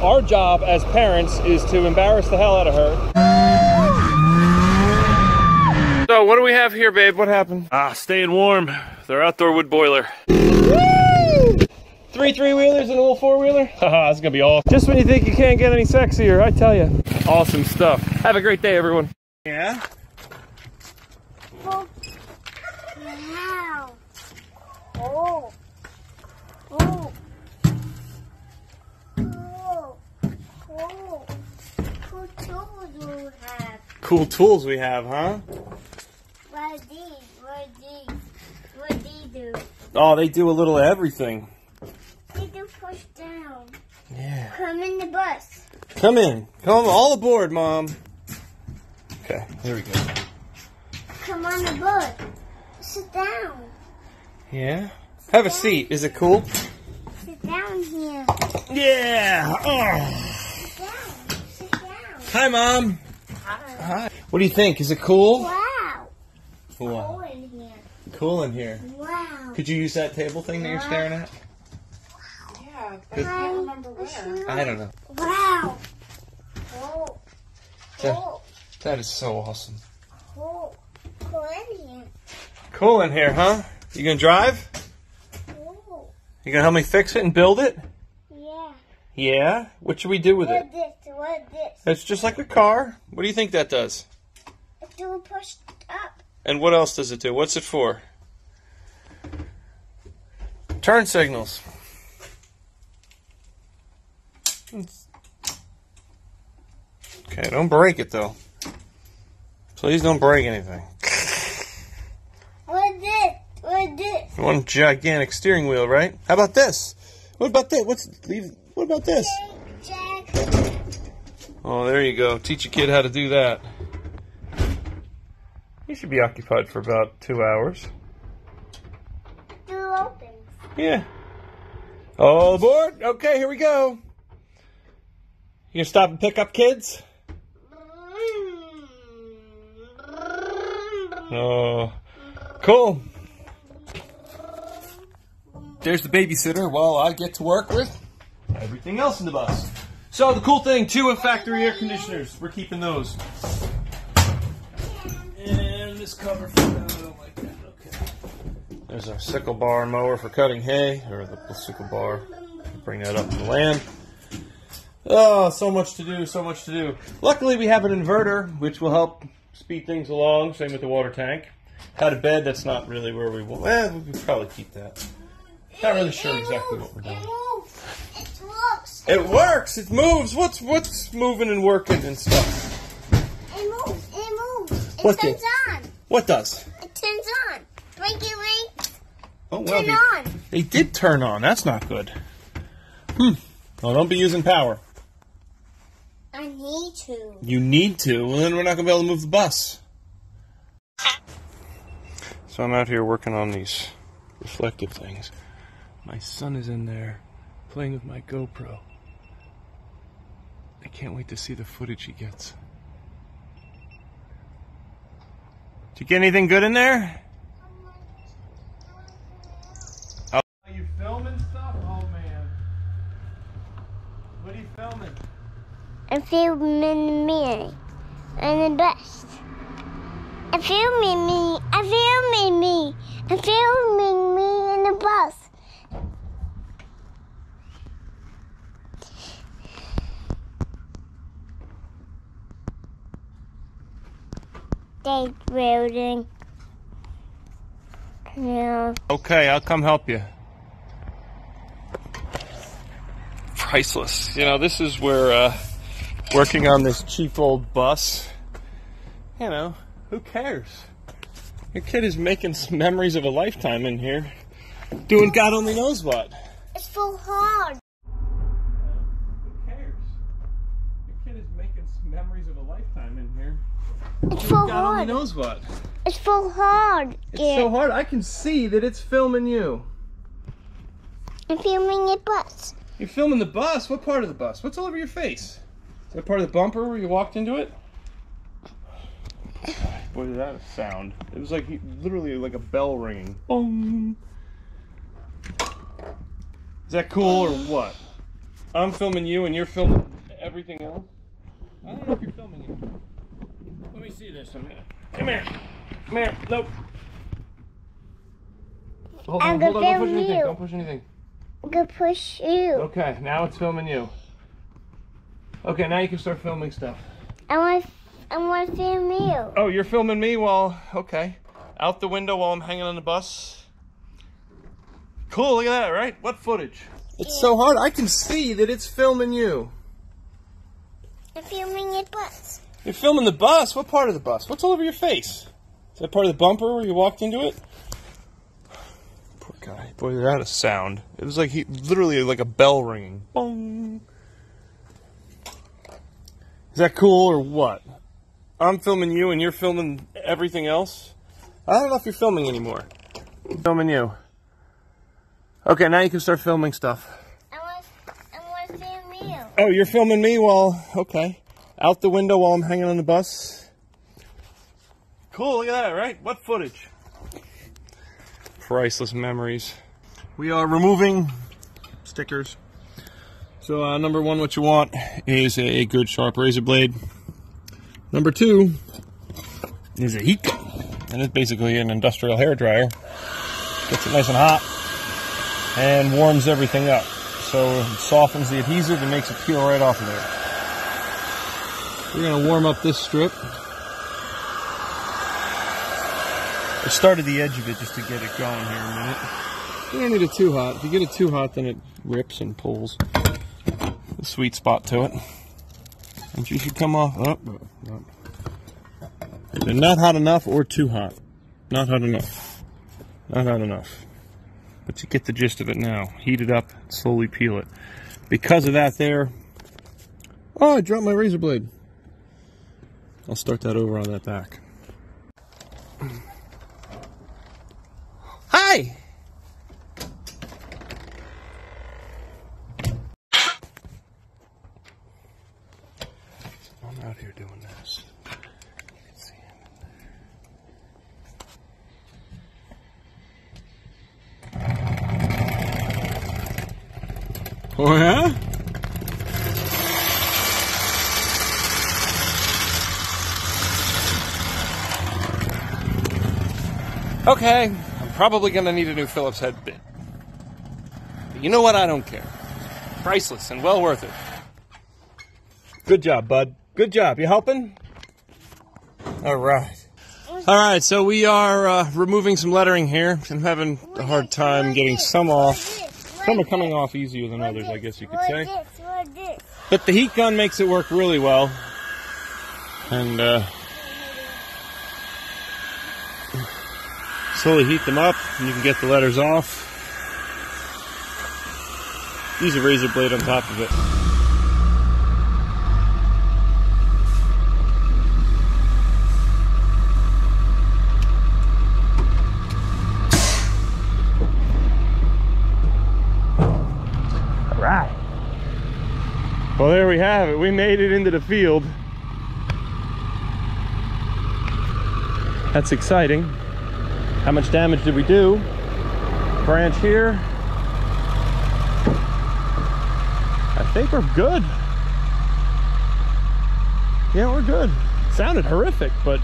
our job as parents is to embarrass the hell out of her. So what do we have here, babe? What happened? Ah, staying warm. Their outdoor wood boiler. Woo! 3 3-wheelers and a little 4-wheeler. Haha, it's gonna be awesome. Just when you think you can't get any sexier, I tell you. Awesome stuff. Have a great day, everyone. Yeah? Oh. Wow. Oh. Oh. Oh. Oh. Cool tools we have. Cool tools we have, huh? What are these? What do they do? Oh, they do a little of everything. They do push down. Yeah. Come in the bus. Come in. Come all aboard, Mom. Okay, here we go. Come on the bus. Sit down. Yeah? Have a seat. Is it cool? Sit down here. Yeah! Oh. Sit down. Sit down. Hi, Mom. Hi. What do you think? Is it cool? Wow. Wow. Cool in here. Cool in here. Wow. Could you use that table thing that you're staring at? Yeah, I can't remember where. I don't know. Wow. Cool. Cool. That is so awesome. Cool. Cool in here. Cool in here, huh? You gonna drive? Cool. You gonna help me fix it and build it? Yeah. Yeah? What should we do with it? What this? What this? It's just like a car. What do you think that does? It's doing push up. And what else does it do? What's it for? Turn signals. Okay, don't break it though. Please don't break anything. What this? What this? One gigantic steering wheel, right? How about this? What about this? What about this? Jack. Oh, there you go. Teach a kid how to do that. You should be occupied for about 2 hours. Do opens. Yeah. All aboard? Okay, here we go. You gonna stop and pick up kids? Oh, cool. There's the babysitter while I get to work with everything else in the bus. So the cool thing, 2 factory air conditioners. We're keeping those. And this cover for that, I don't like that. Okay. There's our sickle bar mower for cutting hay, or the sickle bar. Bring that up to the land. Oh, so much to do, so much to do. Luckily, we have an inverter, which will help speed things along. Same with the water tank. Had a bed, that's not really where we want. Well, we could probably keep that. Not really sure exactly what we're doing. It moves. It works. It works. It moves. What's moving and working and stuff? It moves. It moves. It What turns did? on. What does? It turns on. Blink it, ring. Oh well, Turn on. they did turn on. That's not good. Well, don't be using power. I need to. You need to. Well, then we're not gonna be able to move the bus. So I'm out here working on these reflective things. My son is in there playing with my GoPro. I can't wait to see the footage he gets. Did you get anything good in there? Oh. Are you filming stuff? Oh man. What are you filming? I'm filming me and the best. I'm filming me. I'm filming me. I'm filming me in the bus. They building. Yeah. Okay, I'll come help you. Priceless. You know, this is where working on this cheap old bus, you know, who cares? Your kid is making some memories of a lifetime in here, doing God only knows what. It's so hard. Who cares? Your kid is making some memories of a lifetime in here, It's so doing God only hard. knows what. It's so hard. It's so hard. I can see that it's filming you. I'm filming a bus. You're filming the bus? What part of the bus? What's all over your face? Is that part of the bumper where you walked into it? Boy, did that sound. It was like literally like a bell ringing. Boom. Is that cool or what? I'm filming you and you're filming everything else? I don't know if you're filming it. Let me see this a minute. Come here. Come here. Nope. Hold on, hold on. Don't push anything. Don't push anything. I'm gonna push you. Okay, now it's filming you. Okay, now you can start filming stuff. I want to film you. Oh, you're filming me while, okay. Out the window while I'm hanging on the bus. Cool, look at that, right? What footage? It's so hard, I can see that it's filming you. I'm filming your bus. You're filming the bus? What part of the bus? What's all over your face? Is that part of the bumper where you walked into it? Poor guy. Boy, that had a sound. It was like literally like a bell ringing. Bong. Is that cool or what? I'm filming you and you're filming everything else? I don't know if you're filming anymore. I'm filming you. Okay, now you can start filming stuff. I want to film you. Oh, you're filming me while, okay. Out the window while I'm hanging on the bus. Cool, look at that, right? What footage? Priceless memories. We are removing stickers. So number one, what you want is a good sharp razor blade. Number two is a heat gun. And it's basically an industrial hair dryer. Gets it nice and hot and warms everything up. So it softens the adhesive and makes it peel right off of there. We're going to warm up this strip. I started the edge of it just to get it going here a minute. You don't need it too hot. If you get it too hot, then it rips and pulls. A sweet spot to it. And you should come off. Oh, no. Either not hot enough or too hot. Not hot enough. Not hot enough. But you get the gist of it now. Heat it up, slowly peel it. Because of that there... Oh, I dropped my razor blade. I'll start that over on that back. Hi! I'm out here doing this. You can see him in there. Oh yeah? Okay, I'm probably going to need a new Phillips head bit. But you know what? I don't care. Priceless and well worth it. Good job, bud. Good job. You helping? All right. All right, so we are removing some lettering here. I'm having a hard time getting some off. Some are coming off easier than others, I guess you could say. But the heat gun makes it work really well. And slowly heat them up, and you can get the letters off. Use a razor blade on top of it. All right. Well, there we have it. We made it into the field. That's exciting. How much damage did we do? Branch here. I think we're good. Yeah, we're good. Sounded horrific, but